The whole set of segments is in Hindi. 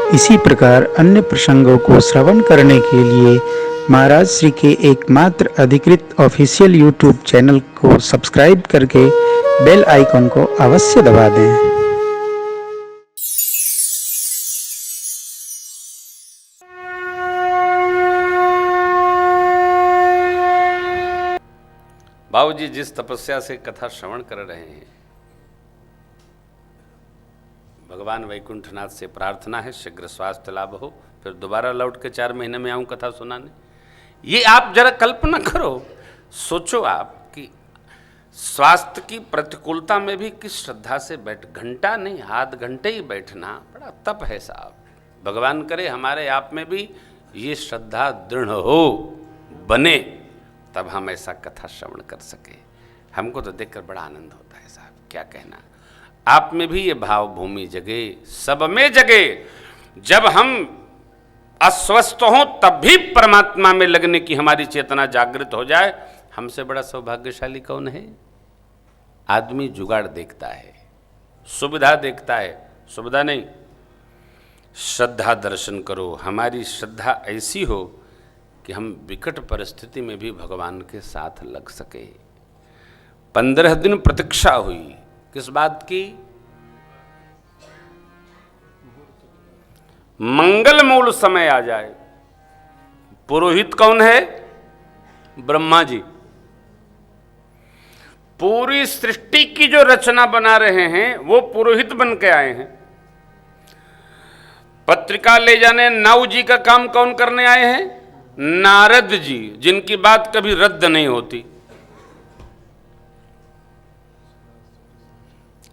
इसी प्रकार अन्य प्रसंगों को श्रवण करने के लिए महाराज श्री के एकमात्र अधिकृत ऑफिशियल यूट्यूब चैनल को सब्सक्राइब करके बेल आइकन को अवश्य दबा दें। बाबूजी जिस तपस्या से कथा श्रवण कर रहे हैं, भगवान वैकुंठनाथ से प्रार्थना है शीघ्र स्वास्थ्य लाभ हो, फिर दोबारा लौट के 4 महीने में आऊं कथा सुनाने। ये आप जरा कल्पना करो, सोचो आप कि स्वास्थ्य की प्रतिकूलता में भी किस श्रद्धा से घंटा नहीं आध घंटे ही बैठना बड़ा तप है साहब। भगवान करे हमारे आप में भी ये श्रद्धा दृढ़ हो, बने, तब हम ऐसा कथा श्रवण कर सके। हमको तो देखकर बड़ा आनंद होता है साहब, क्या कहना। आप में भी ये भाव भूमि जगे, सब में जगे। जब हम अस्वस्थ हों तब भी परमात्मा में लगने की हमारी चेतना जागृत हो जाए, हमसे बड़ा सौभाग्यशाली कौन है। आदमी जुगाड़ देखता है, सुविधा देखता है, सुविधा नहीं, श्रद्धा दर्शन करो। हमारी श्रद्धा ऐसी हो कि हम विकट परिस्थिति में भी भगवान के साथ लग सके। 15 दिन प्रतीक्षा हुई, किस बात की। मंगल मूल समय आ जाए। पुरोहित कौन है? ब्रह्मा जी। पूरी सृष्टि की जो रचना बना रहे हैं वो पुरोहित बन के आए हैं। पत्रिका ले जाने नाऊ जी का काम कौन करने आए हैं? नारद जी, जिनकी बात कभी रद्द नहीं होती।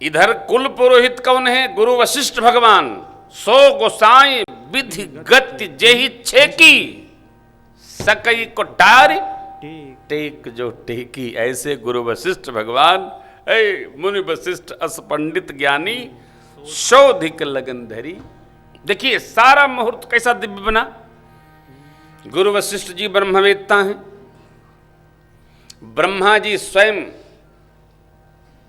इधर कुल पुरोहित कौन है? गुरु वशिष्ठ भगवान। सो गोसाई विधि गति जेहि छेकी, सकई को टार टेक जो टेकी। ऐसे गुरु वशिष्ठ भगवान, मुनि वशिष्ठ अस पंडित ज्ञानी, शोधिक लगन धरी। देखिए सारा मुहूर्त कैसा दिव्य बना। गुरु वशिष्ठ जी ब्रह्मवेत्ता हैं, ब्रह्मा जी स्वयं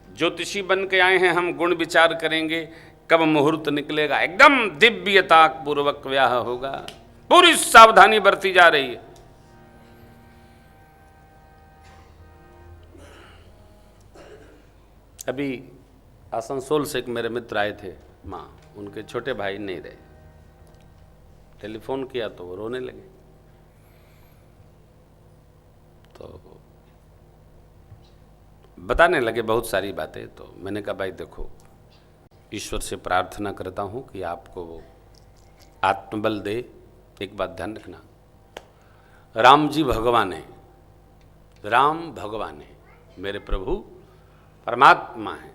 ज्योतिषी बन के आए हैं। हम गुण विचार करेंगे कब मुहूर्त निकलेगा, एकदम दिव्यता पूर्वक ब्याह होगा। पूरी सावधानी बरती जा रही है। अभी आसनसोल से एक मेरे मित्र आए थे, माँ, उनके छोटे भाई नहीं रहे। टेलीफोन किया तो वो रोने लगे। तो बताने लगे बहुत सारी बातें। तो मैंने कहा भाई देखो, ईश्वर से प्रार्थना करता हूँ कि आपको वो आत्मबल दे। एक बात ध्यान रखना, राम जी भगवान है, राम भगवान है, मेरे प्रभु परमात्मा है।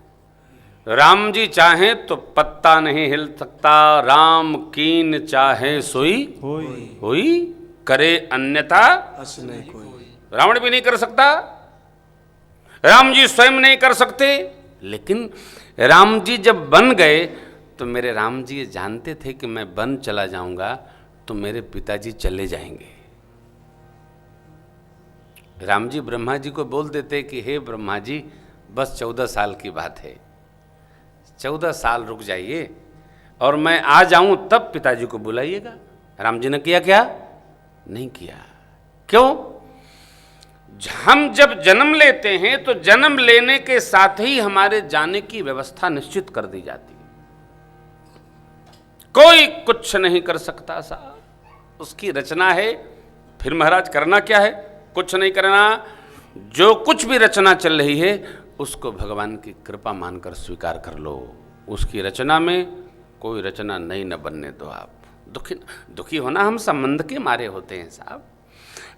राम जी चाहें तो पत्ता नहीं हिल सकता, राम कीन चाहे सोई होई, करे अन्यथा अस नहीं कोई। रावण भी नहीं कर सकता, राम जी स्वयं नहीं कर सकते। लेकिन राम जी जब बन गए तो मेरे राम जी ये जानते थे कि मैं बन चला जाऊंगा तो मेरे पिताजी चले जाएंगे। राम जी ब्रह्मा जी को बोल देते कि हे ब्रह्मा जी, बस 14 साल की बात है, 14 साल रुक जाइए और मैं आ जाऊं तब पिताजी को बुलाइएगा। राम जी ने किया क्या? नहीं किया। क्यों? हम जब जन्म लेते हैं तो जन्म लेने के साथ ही हमारे जाने की व्यवस्था निश्चित कर दी जाती है। कोई कुछ नहीं कर सकता साहब, उसकी रचना है। फिर महाराज करना क्या है? कुछ नहीं करना। जो कुछ भी रचना चल रही है उसको भगवान की कृपा मानकर स्वीकार कर लो। उसकी रचना में कोई रचना नई न बनने दो आप। दुखी होना हम संबंध के मारे होते हैं साहब।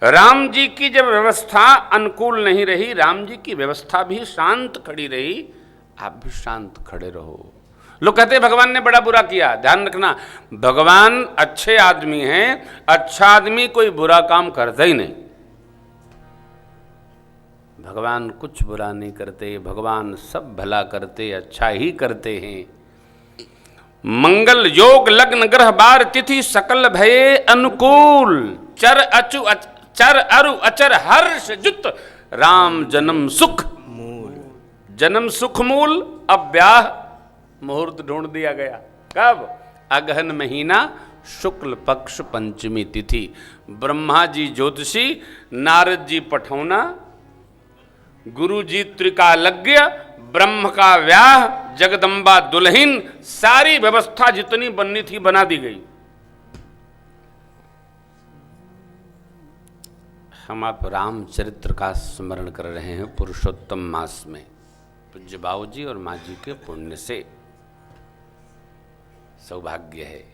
राम जी की जब व्यवस्था अनुकूल नहीं रही, राम जी की व्यवस्था भी शांत खड़ी रही, आप भी शांत खड़े रहो। लोग कहते हैं भगवान ने बड़ा बुरा किया। ध्यान रखना, भगवान अच्छे आदमी हैं। अच्छा आदमी कोई बुरा काम करता ही नहीं। भगवान कुछ बुरा नहीं करते, भगवान सब भला करते, अच्छा ही करते हैं। मंगल योग लग्न ग्रह बार तिथि सकल भये अनुकूल, चर अरु अचर हर्ष जुत राम जन्म सुख मूल। जन्म सुख मूल। अब ब्याह मुहूर्त ढूंढ दिया गया। कब? अगहन महीना शुक्ल पक्ष पंचमी तिथि। ब्रह्मा जी ज्योतिषी, नारद जी पठौना, गुरु जी त्रिकालज्ञ, ब्रह्म का व्याह, जगदम्बा दुल्हिन, सारी व्यवस्था जितनी बननी थी बना दी गई। हम आप रामचरित्र का स्मरण कर रहे हैं पुरुषोत्तम मास में, पूज्य बाबू जी और माँ जी के पुण्य से सौभाग्य है।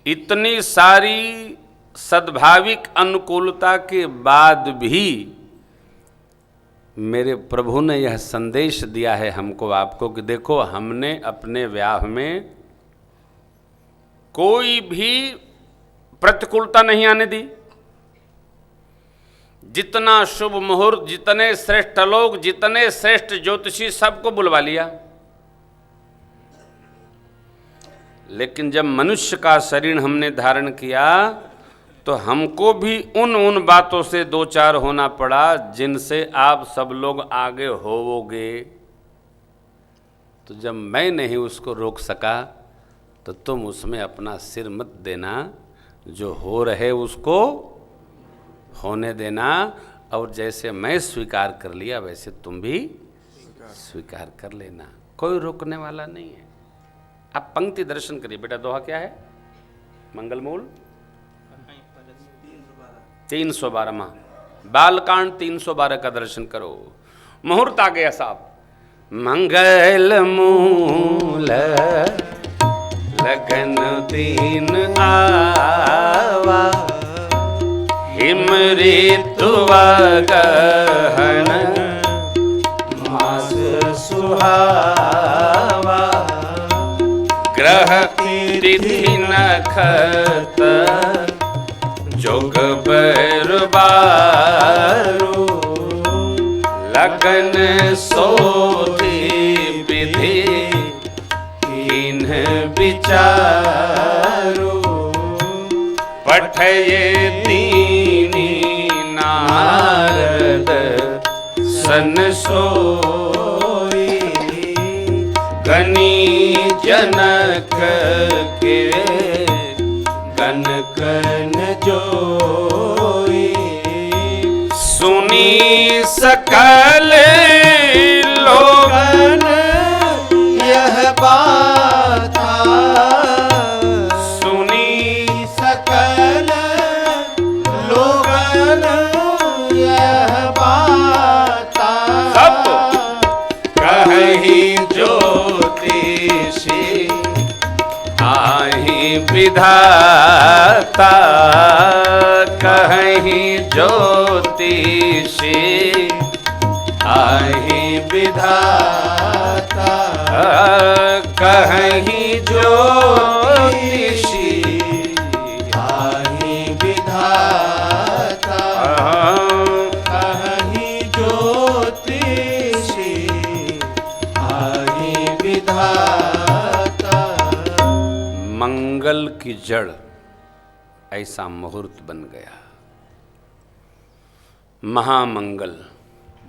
इतनी सारी सद्भाविक अनुकूलता के बाद भी मेरे प्रभु ने यह संदेश दिया है हमको आपको कि देखो, हमने अपने व्याह में कोई भी प्रतिकूलता नहीं आने दी। जितना शुभ मुहूर्त, जितने श्रेष्ठ लोग, जितने श्रेष्ठ ज्योतिषी, सबको बुलवा लिया। लेकिन जब मनुष्य का शरीर हमने धारण किया तो हमको भी उन बातों से दो चार होना पड़ा जिनसे आप सब लोग आगे होवोगे। तो जब मैं नहीं उसको रोक सका तो तुम उसमें अपना सिर मत देना, जो हो रहे उसको होने देना, और जैसे मैं स्वीकार कर लिया वैसे तुम भी स्वीकार कर लेना। कोई रोकने वाला नहीं है। आप पंक्ति दर्शन करिए बेटा। दोहा क्या है? मंगल मूल 312, बालकांड 312 का दर्शन करो। मुहूर्त आ गया साहब। मंगल मूल लगन दिन आवा, हिम ऋतुवा गहन मास सुहावा, ग्रह तिथि नखत जोग बैरबारू, लगन सोधी विधि इन्ह विचारू, पठये दीनी नारद सन सोई, गनी जनक के कनकन जोई, सुनी सकल लोगन यह बात, सुनी सकल लोगन यह बात, सब कहीं ज्योतिषी आही विधाता, कहीं ज्योतिषी आही विधाता, कहीं ज्योतिषी आही विधाता, कहीं ज्योतिषी आही विधाता। मंगल की जड़ ऐसा मुहूर्त बन गया। महामंगल,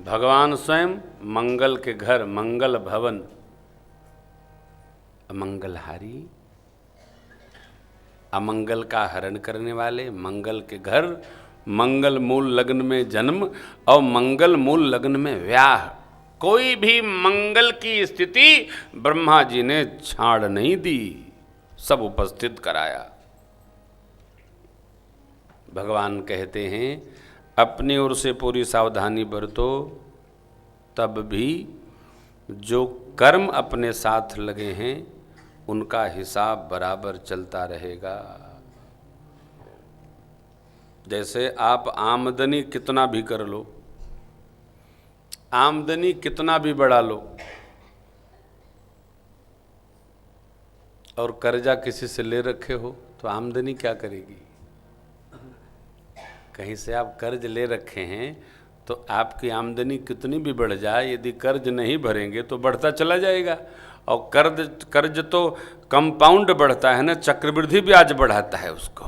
भगवान स्वयं मंगल के घर, मंगल भवन, अमंगलहारी, अमंगल का हरण करने वाले, मंगल के घर, मंगल मूल लग्न में जन्म और मंगल मूल लग्न में व्याह। कोई भी मंगल की स्थिति ब्रह्मा जी ने छाड़ नहीं दी, सब उपस्थित कराया। भगवान कहते हैं अपनी ओर से पूरी सावधानी बरतो, तब भी जो कर्म अपने साथ लगे हैं उनका हिसाब बराबर चलता रहेगा। जैसे आप आमदनी कितना भी कर लो, आमदनी कितना भी बढ़ा लो, और कर्जा किसी से ले रखे हो तो आमदनी क्या करेगी? कहीं से आप कर्ज ले रखे हैं तो आपकी आमदनी कितनी भी बढ़ जाए, यदि कर्ज नहीं भरेंगे तो बढ़ता चला जाएगा। और कर्ज तो कंपाउंड बढ़ता है ना, चक्रवृद्धि ब्याज बढ़ाता है उसको।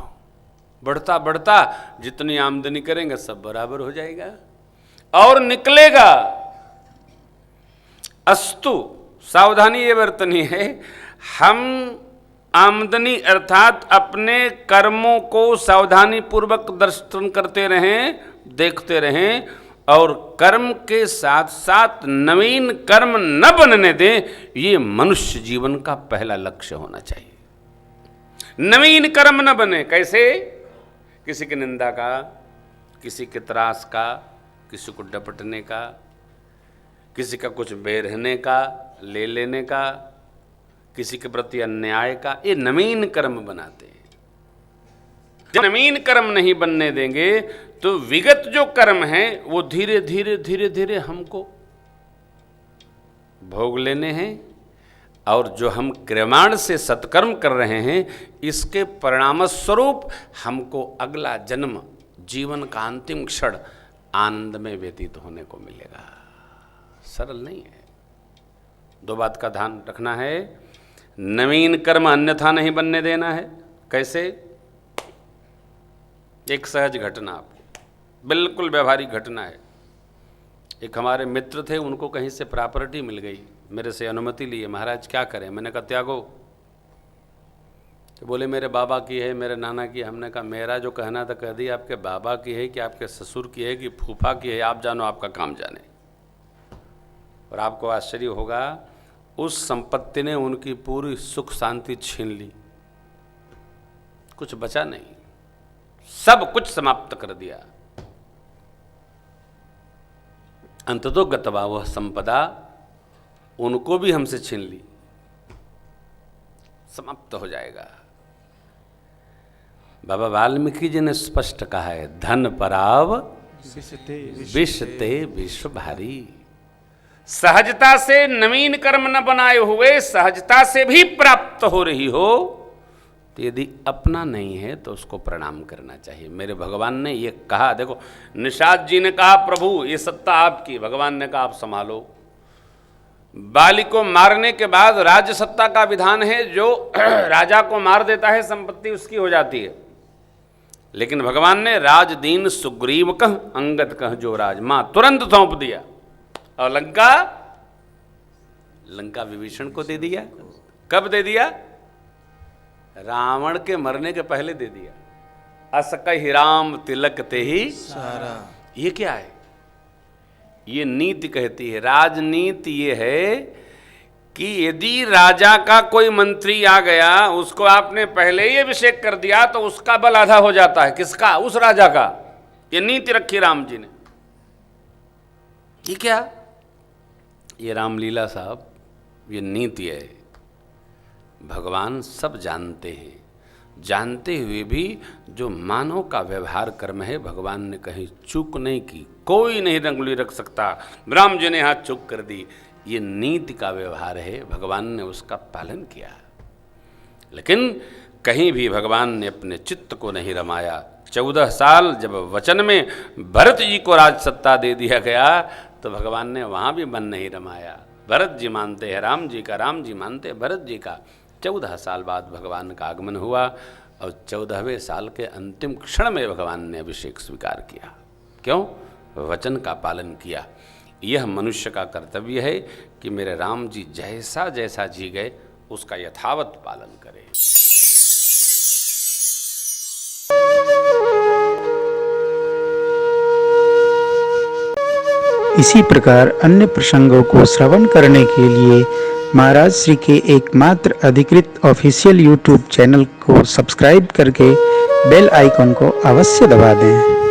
बढ़ता बढ़ता जितनी आमदनी करेंगे सब बराबर हो जाएगा और निकलेगा। अस्तु, सावधानी ये बरतनी है, हम आमदनी अर्थात अपने कर्मों को सावधानी पूर्वक दर्शन करते रहें, देखते रहें और कर्म के साथ साथ नवीन कर्म न बनने दें। ये मनुष्य जीवन का पहला लक्ष्य होना चाहिए। नवीन कर्म न बने। कैसे? किसी की निंदा का, किसी के त्रास का, किसी को डपटने का, किसी का कुछ बेरहने का, ले लेने का, किसी के प्रति अन्याय का, ये नवीन कर्म बनाते हैं। जब नवीन कर्म नहीं बनने देंगे तो विगत जो कर्म हैं वो धीरे धीरे धीरे धीरे हमको भोग लेने हैं और जो हम क्रियमाण से सत्कर्म कर रहे हैं इसके परिणाम स्वरूप हमको अगला जन्म, जीवन का अंतिम क्षण आनंद में व्यतीत होने को मिलेगा। सरल नहीं है। दो बात का ध्यान रखना है। नवीन कर्म अन्यथा नहीं बनने देना है। कैसे? एक सहज घटना, आपको बिल्कुल व्यवहारिक घटना है। एक हमारे मित्र थे, उनको कहीं से प्रॉपर्टी मिल गई, मेरे से अनुमति लिए, महाराज क्या करें? मैंने कहा त्यागो। तो बोले मेरे बाबा की है, मेरे नाना की। हमने कहा मेरा जो कहना था कह दिया। आपके बाबा की है कि आपके ससुर की है कि फूफा की है, आप जानो, आपका काम जाने। और आपको आश्चर्य होगा, उस संपत्ति ने उनकी पूरी सुख शांति छीन ली, कुछ बचा नहीं, सब कुछ समाप्त कर दिया। अंततो गतवा वह संपदा उनको भी हमसे छीन ली, समाप्त हो जाएगा। बाबा वाल्मीकि जी ने स्पष्ट कहा है, धन पराव विषते विश्व भारी। सहजता से नवीन कर्म न बनाए हुए सहजता से भी प्राप्त हो रही हो तो यदि अपना नहीं है तो उसको प्रणाम करना चाहिए। मेरे भगवान ने ये कहा। देखो, निषाद जी ने कहा प्रभु ये सत्ता आपकी, भगवान ने कहा आप संभालो। बाली को मारने के बाद राज्य सत्ता का विधान है, जो राजा को मार देता है संपत्ति उसकी हो जाती है। लेकिन भगवान ने राज दीन सुग्रीव कह अंगद कह जो राज, मां तुरंत सौंप दिया। और लंका विभीषण को दे दिया। कब दे दिया? रावण के मरने के पहले दे दिया। असकहि राम तिलक ते ही सारा। ये क्या है? ये नीति कहती है, राजनीति ये है कि यदि राजा का कोई मंत्री आ गया, उसको आपने पहले ही अभिषेक कर दिया तो उसका बल आधा हो जाता है। किसका? उस राजा का। ये नीति रखी राम जी ने। ये क्या? ये रामलीला साहब, ये नीति है। भगवान सब जानते हैं, जानते हुए भी जो मानव का व्यवहार कर्म है भगवान ने कहीं चूक नहीं की। कोई नहीं अंगुली रख सकता, राम जी ने हाथ चूक कर दी। ये नीति का व्यवहार है, भगवान ने उसका पालन किया। लेकिन कहीं भी भगवान ने अपने चित्त को नहीं रमाया। 14 साल जब वचन में भरत जी को राज सत्ता दे दिया गया तो भगवान ने वहाँ भी मन नहीं रमाया। भरत जी मानते हैं राम जी का, राम जी मानते हैं भरत जी का। 14 साल बाद भगवान का आगमन हुआ और 14वें साल के अंतिम क्षण में भगवान ने अभिषेक स्वीकार किया। क्यों? वचन का पालन किया। यह मनुष्य का कर्तव्य है कि मेरे राम जी जैसा जैसा जी गए उसका यथावत पालन करें। इसी प्रकार अन्य प्रसंगों को श्रवण करने के लिए महाराज श्री के एकमात्र अधिकृत ऑफिशियल यूट्यूब चैनल को सब्सक्राइब करके बेल आइकन को अवश्य दबा दें।